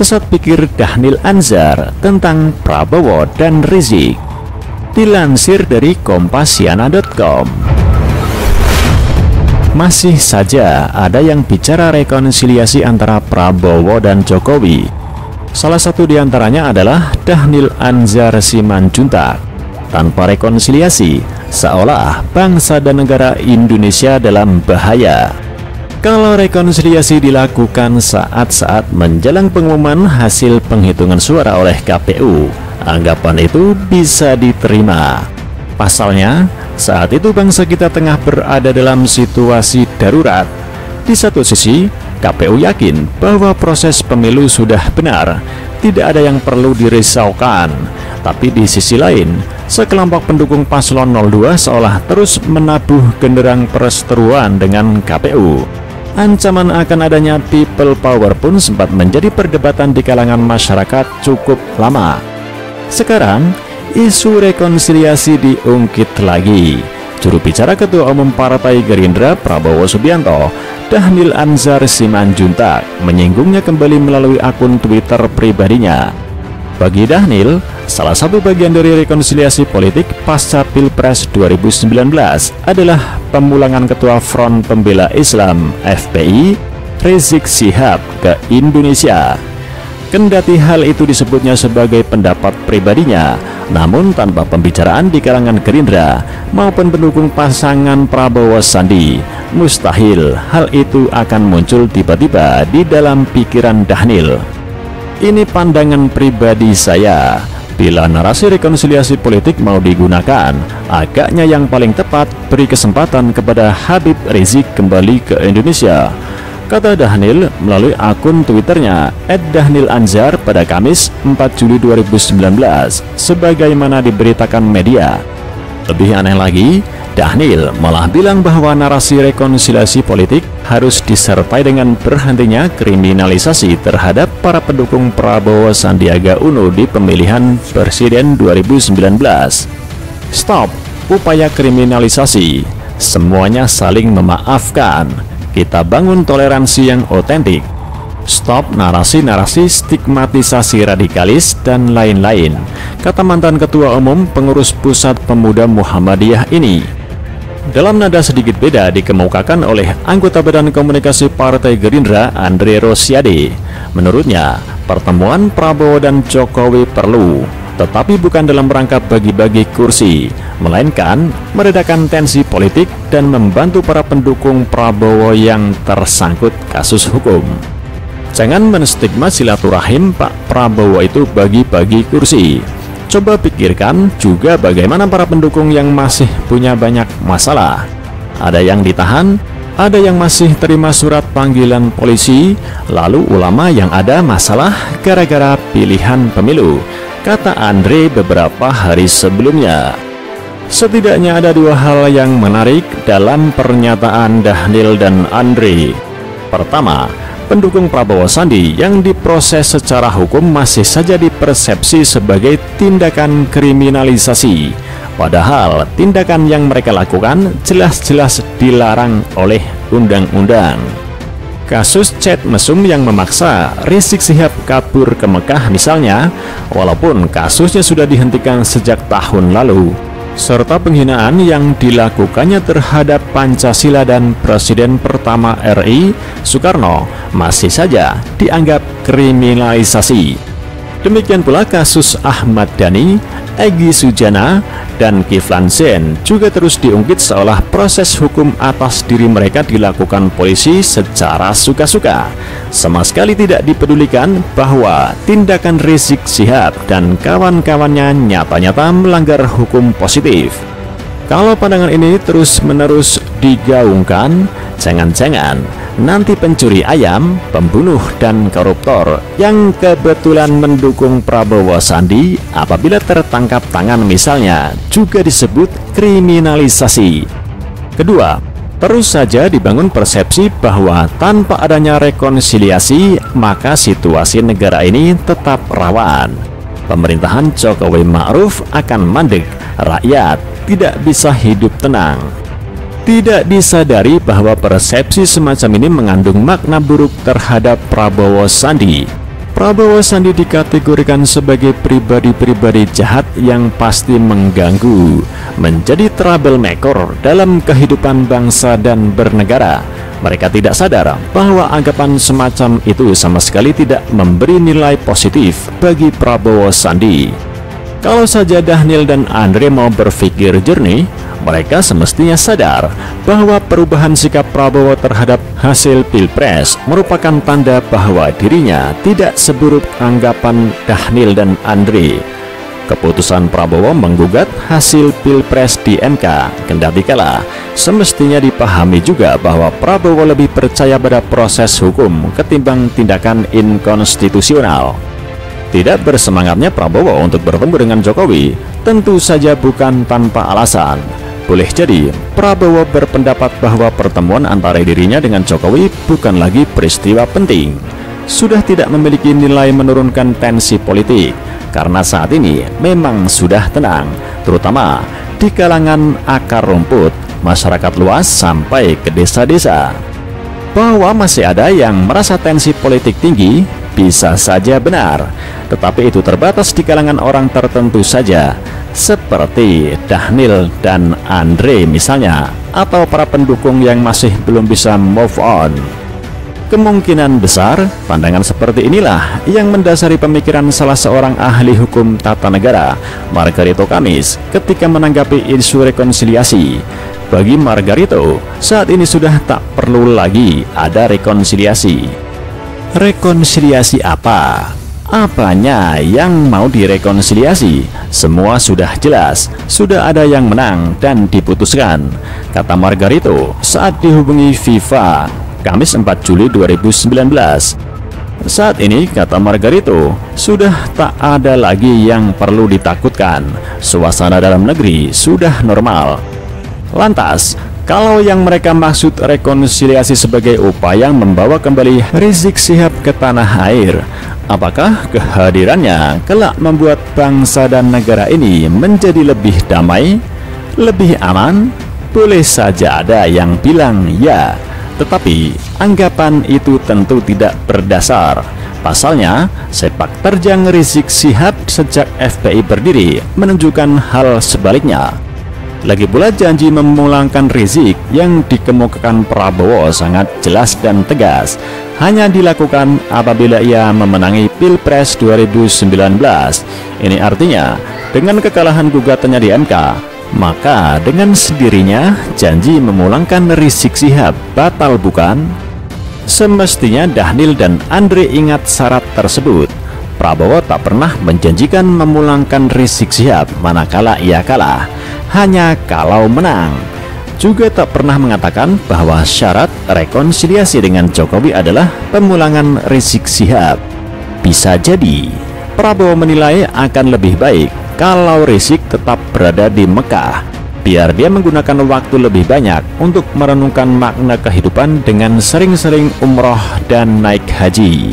sesat pikir Dhanil Anzar tentang Prabowo dan Rizik. Dilansir dari Kompasiana.com. Masih saja ada yang bicara rekonsiliasi antara Prabowo dan Jokowi. Salah satu diantaranya adalah Dhanil Anzar Simanjuntak. Tanpa rekonsiliasi, seolah bangsa dan negara Indonesia dalam bahaya. Kalau rekonsiliasi dilakukan saat-saat menjelang pengumuman hasil penghitungan suara oleh KPU, anggapan itu bisa diterima. Pasalnya, saat itu bangsa kita tengah berada dalam situasi darurat. Di satu sisi, KPU yakin bahwa proses pemilu sudah benar, tidak ada yang perlu dirisaukan. Tapi di sisi lain, sekelompok pendukung paslon 02 seolah terus menabuh genderang perseteruan dengan KPU. Ancaman akan adanya people power pun sempat menjadi perdebatan di kalangan masyarakat cukup lama. Sekarang, isu rekonsiliasi diungkit lagi. Juru bicara Ketua Umum Partai Gerindra Prabowo Subianto, Dhanil Anzar Simanjuntak, menyinggungnya kembali melalui akun Twitter pribadinya. Bagi Dhanil, salah satu bagian dari rekonsiliasi politik pasca Pilpres 2019 adalah pemulangan Ketua Front Pembela Islam (FPI) Rizik Syihab ke Indonesia. Kendati hal itu disebutnya sebagai pendapat pribadinya, namun tanpa pembicaraan di kalangan Gerindra maupun pendukung pasangan Prabowo Sandi, mustahil hal itu akan muncul tiba-tiba di dalam pikiran Dhanil. Ini pandangan pribadi saya. Bila narasi rekonsiliasi politik mau digunakan, agaknya yang paling tepat beri kesempatan kepada Habib Rizik kembali ke Indonesia, kata Dhanil melalui akun Twitternya @DhanilAnzar pada Kamis 4 Juli 2019, sebagaimana diberitakan media. Lebih aneh lagi, Dhanil malah bilang bahwa narasi rekonsiliasi politik harus disertai dengan berhentinya kriminalisasi terhadap para pendukung Prabowo Sandiaga Uno di pemilihan presiden 2019. Stop upaya kriminalisasi, semuanya saling memaafkan. Kita bangun toleransi yang otentik. Stop narasi-narasi stigmatisasi radikalis dan lain-lain, kata mantan Ketua Umum Pengurus Pusat Pemuda Muhammadiyah ini. Dalam nada sedikit beda dikemukakan oleh anggota Badan Komunikasi Partai Gerindra Andre Rosiade. Menurutnya, pertemuan Prabowo dan Jokowi perlu, tetapi bukan dalam rangka bagi-bagi kursi, melainkan meredakan tensi politik dan membantu para pendukung Prabowo yang tersangkut kasus hukum. Jangan menstigma silaturahim Pak Prabowo itu bagi-bagi kursi. Coba pikirkan juga bagaimana para pendukung yang masih punya banyak masalah. Ada yang ditahan, ada yang masih terima surat panggilan polisi, lalu ulama yang ada masalah gara-gara pilihan pemilu, kata Andre beberapa hari sebelumnya. Setidaknya ada dua hal yang menarik dalam pernyataan Dhanil dan Andre. Pertama, pendukung Prabowo Sandi yang diproses secara hukum masih saja dipersepsi sebagai tindakan kriminalisasi, padahal tindakan yang mereka lakukan jelas-jelas dilarang oleh undang-undang. Kasus chat mesum yang memaksa Rizik Syihab kabur ke Mekah misalnya, walaupun kasusnya sudah dihentikan sejak tahun lalu, serta penghinaan yang dilakukannya terhadap Pancasila dan Presiden pertama RI, Soekarno, masih saja dianggap kriminalisasi. Demikian pula kasus Ahmad Dhani, Egy Sujana, dan Kiflan Zain juga terus diungkit seolah proses hukum atas diri mereka dilakukan polisi secara suka-suka. Sama sekali tidak dipedulikan bahwa tindakan Rizik Syihab dan kawan-kawannya nyata-nyata melanggar hukum positif. Kalau pandangan ini terus-menerus digaungkan, jangan-jangan nanti pencuri ayam, pembunuh, dan koruptor yang kebetulan mendukung Prabowo Sandi apabila tertangkap tangan misalnya juga disebut kriminalisasi. Kedua, terus saja dibangun persepsi bahwa tanpa adanya rekonsiliasi maka situasi negara ini tetap rawan. Pemerintahan Jokowi Ma'ruf akan mandek, rakyat tidak bisa hidup tenang. Tidak disadari bahwa persepsi semacam ini mengandung makna buruk terhadap Prabowo Sandi. Prabowo Sandi dikategorikan sebagai pribadi-pribadi jahat yang pasti mengganggu, menjadi troublemaker dalam kehidupan bangsa dan bernegara. Mereka tidak sadar bahwa anggapan semacam itu sama sekali tidak memberi nilai positif bagi Prabowo Sandi. Kalau saja Dhanil dan Andre mau berpikir jernih, mereka semestinya sadar bahwa perubahan sikap Prabowo terhadap hasil Pilpres merupakan tanda bahwa dirinya tidak seburuk anggapan Dhanil dan Andre. Keputusan Prabowo menggugat hasil Pilpres di MK kendati kala semestinya dipahami juga bahwa Prabowo lebih percaya pada proses hukum ketimbang tindakan inkonstitusional. Tidak bersemangatnya Prabowo untuk bertemu dengan Jokowi tentu saja bukan tanpa alasan. Boleh jadi Prabowo berpendapat bahwa pertemuan antara dirinya dengan Jokowi bukan lagi peristiwa penting, sudah tidak memiliki nilai menurunkan tensi politik, karena saat ini memang sudah tenang, terutama di kalangan akar rumput, masyarakat luas sampai ke desa-desa. Bahwa masih ada yang merasa tensi politik tinggi bisa saja benar, tetapi itu terbatas di kalangan orang tertentu saja, seperti Dhanil dan Andre misalnya, atau para pendukung yang masih belum bisa move on. Kemungkinan besar pandangan seperti inilah yang mendasari pemikiran salah seorang ahli hukum tata negara, Margarito Kamis, ketika menanggapi isu rekonsiliasi. Bagi Margarito, saat ini sudah tak perlu lagi ada rekonsiliasi. Rekonsiliasi apa? Apanya yang mau direkonsiliasi? Semua sudah jelas, sudah ada yang menang dan diputuskan, kata Margarito saat dihubungi FIFA Kamis 4 Juli 2019. Saat ini, kata Margarito, sudah tak ada lagi yang perlu ditakutkan. Suasana dalam negeri sudah normal. Lantas, kalau yang mereka maksud rekonsiliasi sebagai upaya membawa kembali Rizik Syihab ke tanah air, apakah kehadirannya kelak membuat bangsa dan negara ini menjadi lebih damai, lebih aman? Boleh saja ada yang bilang ya, tetapi anggapan itu tentu tidak berdasar. Pasalnya, sepak terjang Rizik Syihab sejak FPI berdiri menunjukkan hal sebaliknya. Lagi pula janji memulangkan Rizik yang dikemukakan Prabowo sangat jelas dan tegas, hanya dilakukan apabila ia memenangi Pilpres 2019. Ini artinya, dengan kekalahan gugatannya di MK, maka dengan sendirinya janji memulangkan Rizik Syihab batal, bukan? Semestinya Dhanil dan Andre ingat syarat tersebut. Prabowo tak pernah menjanjikan memulangkan Rizik Syihab manakala ia kalah, hanya kalau menang. Juga tak pernah mengatakan bahwa syarat rekonsiliasi dengan Jokowi adalah pemulangan Rizik Syihab. Bisa jadi Prabowo menilai akan lebih baik kalau Rizik tetap berada di Mekah, biar dia menggunakan waktu lebih banyak untuk merenungkan makna kehidupan dengan sering-sering umroh dan naik haji.